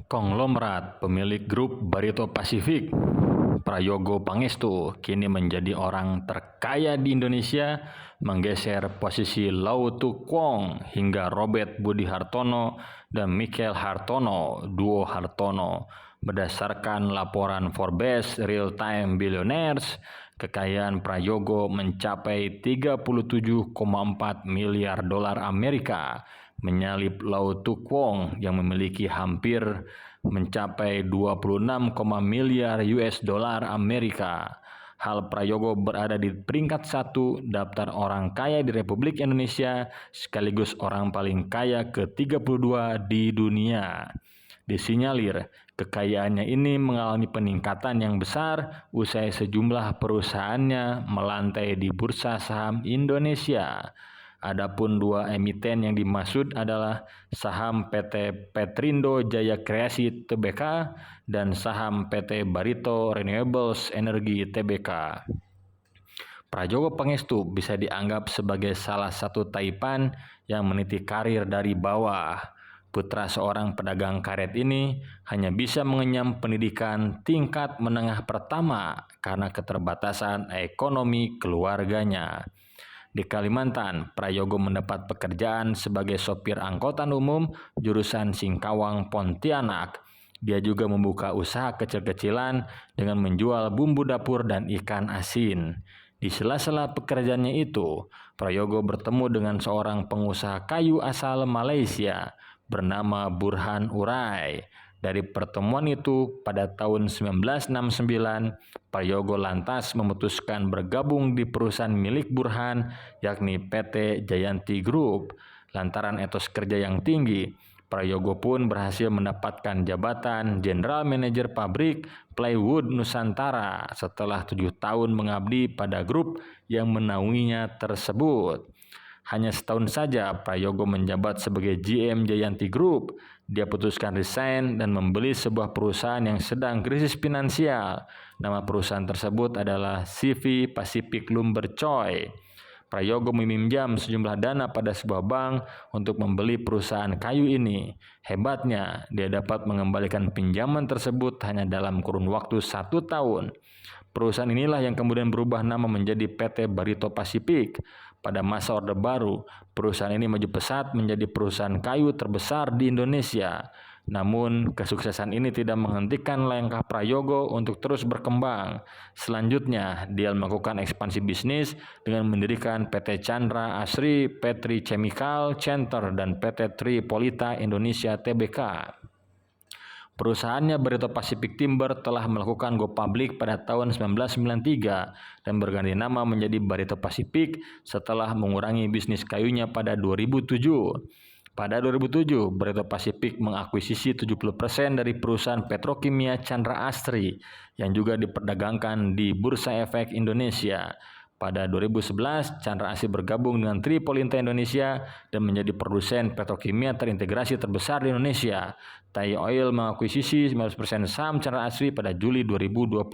Konglomerat pemilik grup Barito Pacific, Prayogo Pangestu, kini menjadi orang terkaya di Indonesia, menggeser posisi Lau Tu Kwong hingga Robert Budi Hartono dan Michael Hartono, duo Hartono. Berdasarkan laporan Forbes Real Time Billionaires, kekayaan Prayogo mencapai 37,4 miliar dolar Amerika, menyalip Lau Tu Kwong yang memiliki hampir mencapai 26, miliar US dollar Amerika. Hal Prayogo berada di peringkat 1 daftar orang kaya di Republik Indonesia sekaligus orang paling kaya ke-32 di dunia. Disinyalir kekayaannya ini mengalami peningkatan yang besar usai sejumlah perusahaannya melantai di bursa saham Indonesia. Adapun dua emiten yang dimaksud adalah saham PT Petrindo Jaya Kreasi Tbk dan saham PT Barito Renewables Energy Tbk. Prayogo Pangestu bisa dianggap sebagai salah satu taipan yang meniti karir dari bawah. Putra seorang pedagang karet ini hanya bisa mengenyam pendidikan tingkat menengah pertama karena keterbatasan ekonomi keluarganya. Di Kalimantan, Prayogo mendapat pekerjaan sebagai sopir angkutan umum jurusan Singkawang, Pontianak. Dia juga membuka usaha kecil-kecilan dengan menjual bumbu dapur dan ikan asin. Di sela-sela pekerjaannya itu, Prayogo bertemu dengan seorang pengusaha kayu asal Malaysia bernama Burhan Urai. Dari pertemuan itu, pada tahun 1969, Prayogo lantas memutuskan bergabung di perusahaan milik Burhan, yakni PT Jayanti Group. Lantaran etos kerja yang tinggi, Prayogo pun berhasil mendapatkan jabatan General Manager Pabrik Plywood Nusantara setelah 7 tahun mengabdi pada grup yang menaunginya tersebut. Hanya setahun saja Prayogo menjabat sebagai GM Jayanti Group. Dia putuskan resign dan membeli sebuah perusahaan yang sedang krisis finansial. Nama perusahaan tersebut adalah CV Pacific Lumber Choi. Prayogo meminjam sejumlah dana pada sebuah bank untuk membeli perusahaan kayu ini. Hebatnya, dia dapat mengembalikan pinjaman tersebut hanya dalam kurun waktu 1 tahun. Perusahaan inilah yang kemudian berubah nama menjadi PT Barito Pacific. Pada masa Orde Baru, perusahaan ini maju pesat menjadi perusahaan kayu terbesar di Indonesia. Namun, kesuksesan ini tidak menghentikan langkah Prayogo untuk terus berkembang. Selanjutnya, dia melakukan ekspansi bisnis dengan mendirikan PT Chandra Asri Petrochemical Center dan PT Tripolita Indonesia Tbk. Perusahaannya Barito Pacific Timber telah melakukan go public pada tahun 1993 dan berganti nama menjadi Barito Pacific setelah mengurangi bisnis kayunya pada 2007. Pada 2007, Barito Pacific mengakuisisi 70% dari perusahaan petrokimia Chandra Asri yang juga diperdagangkan di Bursa Efek Indonesia. Pada 2011, Chandra Asri bergabung dengan Tripolita Indonesia dan menjadi produsen petrokimia terintegrasi terbesar di Indonesia. Thai Oil mengakuisisi 19% saham Chandra Asri pada Juli 2021.